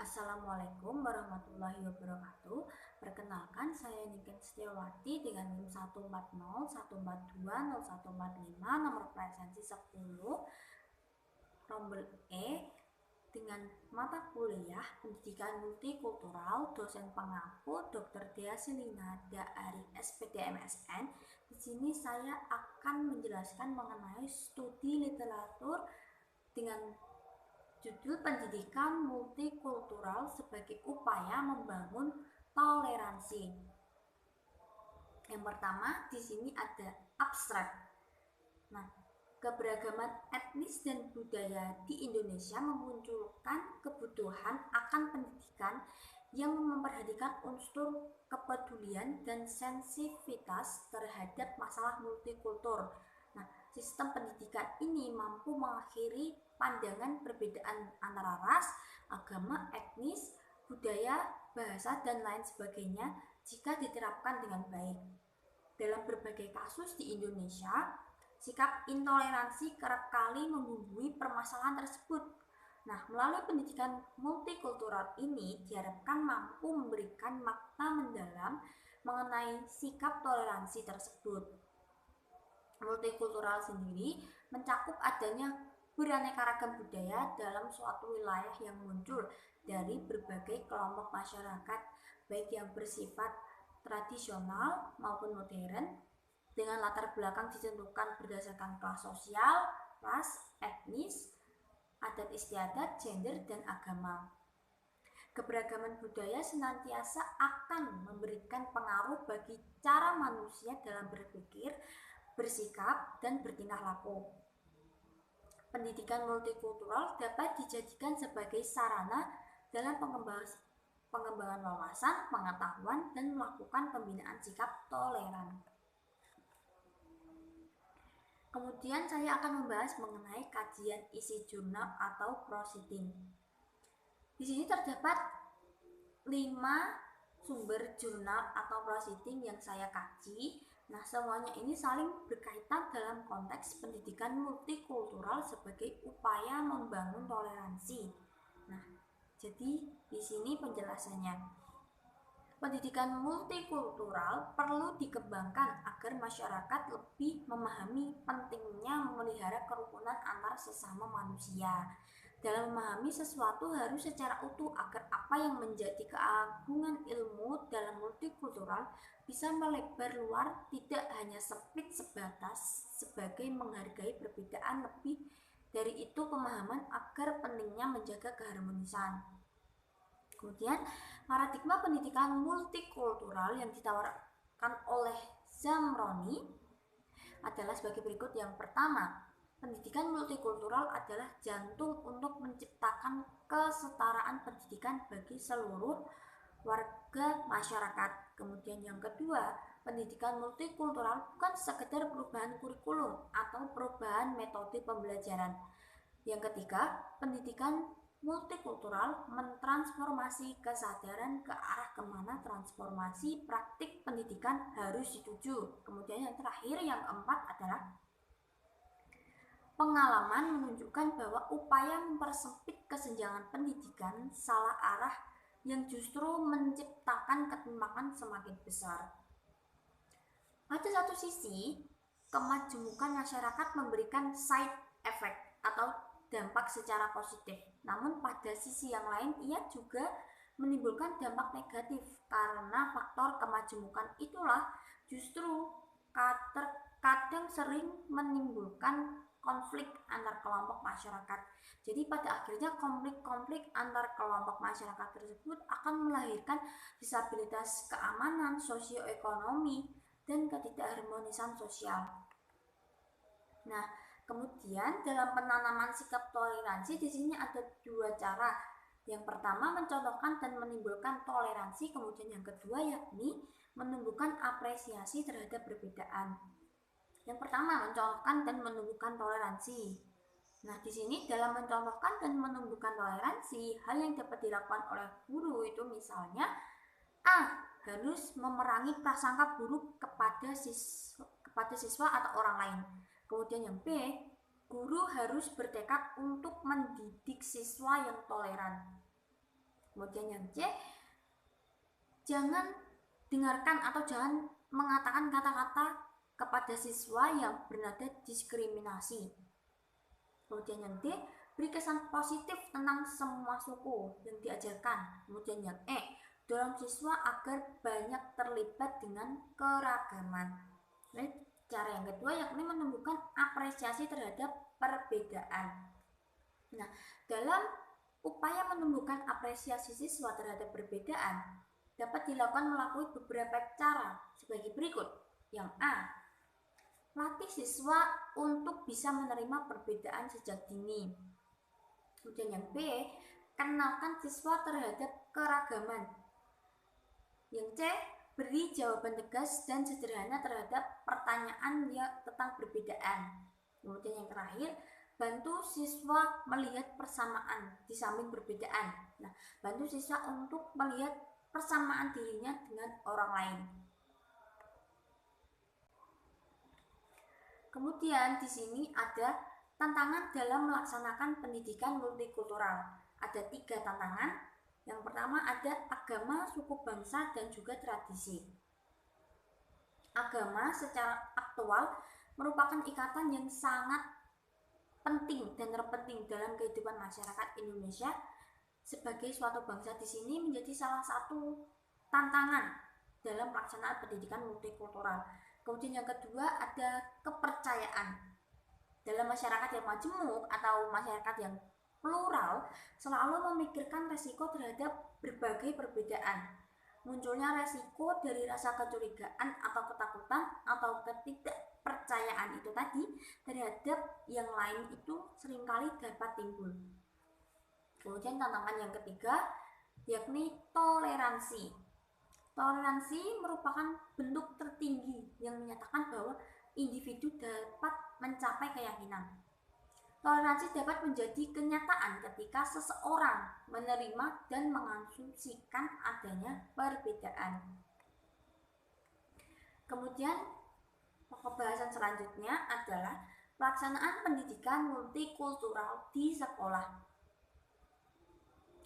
Assalamualaikum warahmatullahi wabarakatuh. Perkenalkan, saya Niken Setiawati dengan NIM 14014200145, nomor presensi 10, rombel E, dengan mata kuliah Pendidikan Multikultural, dosen pengampu Dr. Dea Selina Dari SPD MSN. Di sini saya akan menjelaskan mengenai studi literatur dengan judul Pendidikan Multikultural sebagai upaya membangun toleransi. Yang pertama, di sini ada abstrak. Nah, keberagaman etnis dan budaya di Indonesia memunculkan kebutuhan akan pendidikan yang memperhatikan unsur kepedulian dan sensitivitas terhadap masalah multikultur. Nah, sistem pendidikan ini mampu mengakhiri pandangan perbedaan antara ras, agama, etnis, budaya, bahasa, dan lain sebagainya jika diterapkan dengan baik. Dalam berbagai kasus di Indonesia, sikap intoleransi kerap kali membumbui permasalahan tersebut. Nah, melalui pendidikan multikultural ini diharapkan mampu memberikan makna mendalam mengenai sikap toleransi tersebut. Multikultural sendiri mencakup adanya beraneka ragam budaya dalam suatu wilayah yang muncul dari berbagai kelompok masyarakat, baik yang bersifat tradisional maupun modern, dengan latar belakang ditentukan berdasarkan kelas sosial, ras, etnis, adat istiadat, gender, dan agama. Keberagaman budaya senantiasa akan memberikan pengaruh bagi cara manusia dalam berpikir, bersikap, dan bertingkah laku. Pendidikan multikultural dapat dijadikan sebagai sarana dalam pengembangan wawasan, pengetahuan, dan melakukan pembinaan sikap toleran. Kemudian saya akan membahas mengenai kajian isi jurnal atau proceeding. Di sini terdapat 5 sumber jurnal atau proceeding yang saya kaji. Nah, semuanya ini saling berkaitan dalam konteks pendidikan multikultural sebagai upaya membangun toleransi. Nah, jadi di sini penjelasannya. Pendidikan multikultural perlu dikembangkan agar masyarakat lebih memahami pentingnya memelihara kerukunan antar sesama manusia. Dalam memahami sesuatu harus secara utuh agar apa yang menjadi keagungan ilmu dalam multikultural bisa melebar luar, tidak hanya sempit sebatas sebagai menghargai perbedaan. Lebih dari itu, pemahaman agar pentingnya menjaga keharmonisan. Kemudian, paradigma pendidikan multikultural yang ditawarkan oleh Zamroni adalah sebagai berikut. Yang pertama, pendidikan multikultural adalah jantung untuk menciptakan kesetaraan pendidikan bagi seluruh warga masyarakat. Kemudian yang kedua, pendidikan multikultural bukan sekedar perubahan kurikulum atau perubahan metode pembelajaran. Yang ketiga, pendidikan multikultural mentransformasi kesadaran ke arah kemana transformasi praktik pendidikan harus dituju. Kemudian yang terakhir, yang keempat adalah pengalaman menunjukkan bahwa upaya mempersempit kesenjangan pendidikan salah arah yang justru menciptakan ketimpangan semakin besar. Pada satu sisi, kemajemukan masyarakat memberikan side effect atau dampak secara positif. Namun pada sisi yang lain, ia juga menimbulkan dampak negatif karena faktor kemajemukan itulah justru kadang sering menimbulkan konflik antar kelompok masyarakat. Jadi pada akhirnya konflik antar kelompok masyarakat tersebut akan melahirkan disabilitas keamanan sosioekonomi dan ketidakharmonisan sosial. Nah, kemudian dalam penanaman sikap toleransi di sini ada 2 cara. Yang pertama, mencontohkan dan menimbulkan toleransi. Kemudian yang kedua, yakni menumbuhkan apresiasi terhadap perbedaan. Yang pertama, mencontohkan dan menumbuhkan toleransi. Nah, di sini dalam mencontohkan dan menumbuhkan toleransi, hal yang dapat dilakukan oleh guru itu misalnya A. Harus memerangi prasangka buruk kepada siswa atau orang lain. Kemudian yang B, guru harus bertekad untuk mendidik siswa yang toleran. Kemudian yang C, jangan dengarkan atau jangan mengatakan kata-kata kepada siswa yang bernada diskriminasi. Kemudian yang D, beri kesan positif tentang semua suku yang diajarkan. Kemudian yang E, dorong siswa agar banyak terlibat dengan keragaman. Nah, cara yang kedua yakni menumbuhkan apresiasi terhadap perbedaan. Nah, dalam upaya menumbuhkan apresiasi siswa terhadap perbedaan dapat dilakukan melalui beberapa cara sebagai berikut. Yang A, latih siswa untuk bisa menerima perbedaan sejak dini. Kemudian yang B, kenalkan siswa terhadap keragaman. Yang C, beri jawaban tegas dan sederhana terhadap pertanyaan tentang perbedaan. Kemudian yang terakhir, bantu siswa melihat persamaan di samping perbedaan. Nah, bantu siswa untuk melihat persamaan dirinya dengan orang lain. Kemudian di sini ada tantangan dalam melaksanakan pendidikan multikultural. Ada 3 tantangan. Yang pertama ada agama, suku bangsa, dan juga tradisi. Agama secara aktual merupakan ikatan yang sangat penting dan terpenting dalam kehidupan masyarakat Indonesia sebagai suatu bangsa. Di sini menjadi salah satu tantangan dalam pelaksanaan pendidikan multikultural. Kemudian yang kedua ada kepercayaan. Dalam masyarakat yang majemuk atau masyarakat yang plural selalu memikirkan resiko terhadap berbagai perbedaan. Munculnya resiko dari rasa kecurigaan atau ketakutan atau ketidakpercayaan itu tadi terhadap yang lain itu seringkali dapat timbul. Kemudian tantangan yang ketiga yakni toleransi. Toleransi merupakan bentuk tertinggi yang menyatakan bahwa individu dapat mencapai keyakinan. Toleransi dapat menjadi kenyataan ketika seseorang menerima dan mengasumsikan adanya perbedaan. Kemudian pembahasan selanjutnya adalah pelaksanaan pendidikan multikultural di sekolah.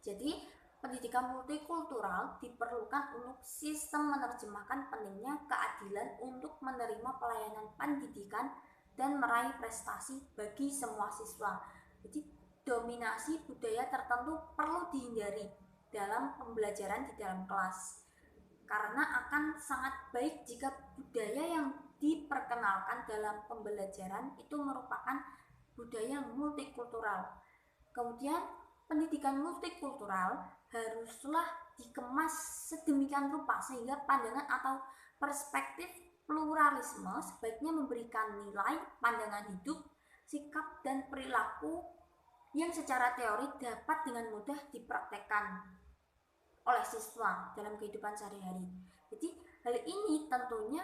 Jadi, pendidikan multikultural diperlukan untuk sistem menerjemahkan pentingnya keadilan untuk menerima pelayanan pendidikan dan meraih prestasi bagi semua siswa. Jadi, dominasi budaya tertentu perlu dihindari dalam pembelajaran di dalam kelas. Karena akan sangat baik jika budaya yang diperkenalkan dalam pembelajaran itu merupakan budaya multikultural. Kemudian, pendidikan multikultural haruslah dikemas sedemikian rupa sehingga pandangan atau perspektif pluralisme sebaiknya memberikan nilai, pandangan hidup, sikap, dan perilaku yang secara teori dapat dengan mudah dipraktekkan oleh siswa dalam kehidupan sehari-hari. Jadi hal ini tentunya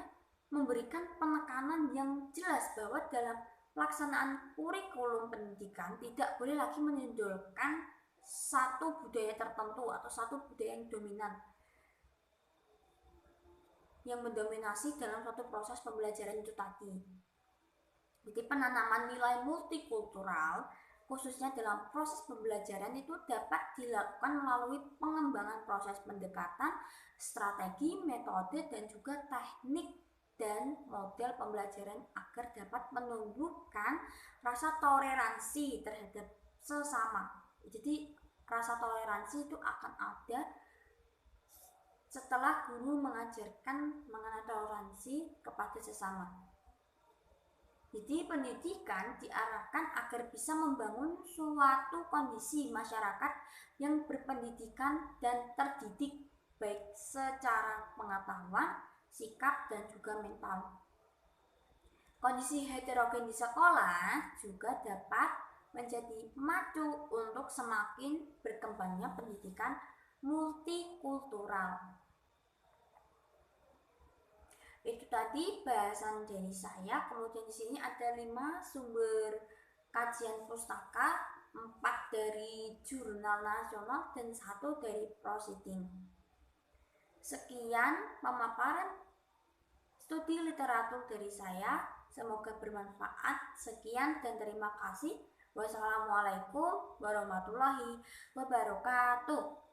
memberikan penekanan yang jelas bahwa dalam pelaksanaan kurikulum pendidikan tidak boleh lagi menonjolkan satu budaya tertentu atau satu budaya yang dominan yang mendominasi dalam suatu proses pembelajaran itu tadi. Jadi penanaman nilai multikultural khususnya dalam proses pembelajaran itu dapat dilakukan melalui pengembangan proses pendekatan, strategi, metode, dan juga teknik dan model pembelajaran agar dapat menumbuhkan rasa toleransi terhadap sesama. Jadi rasa toleransi itu akan ada setelah guru mengajarkan mengenai toleransi kepada sesama. Jadi pendidikan diarahkan agar bisa membangun suatu kondisi masyarakat yang berpendidikan dan terdidik baik secara pengetahuan, sikap, dan juga mental. Kondisi heterogen di sekolah juga dapat menjadi macu untuk semakin berkembangnya pendidikan multikultural. Itu tadi bahasan dari saya. Kemudian di sini ada 5 sumber kajian pustaka, 4 dari jurnal nasional dan 1 dari proceeding. Sekian pemaparan studi literatur dari saya. Semoga bermanfaat. Sekian dan terima kasih. Wassalamualaikum warahmatullahi wabarakatuh.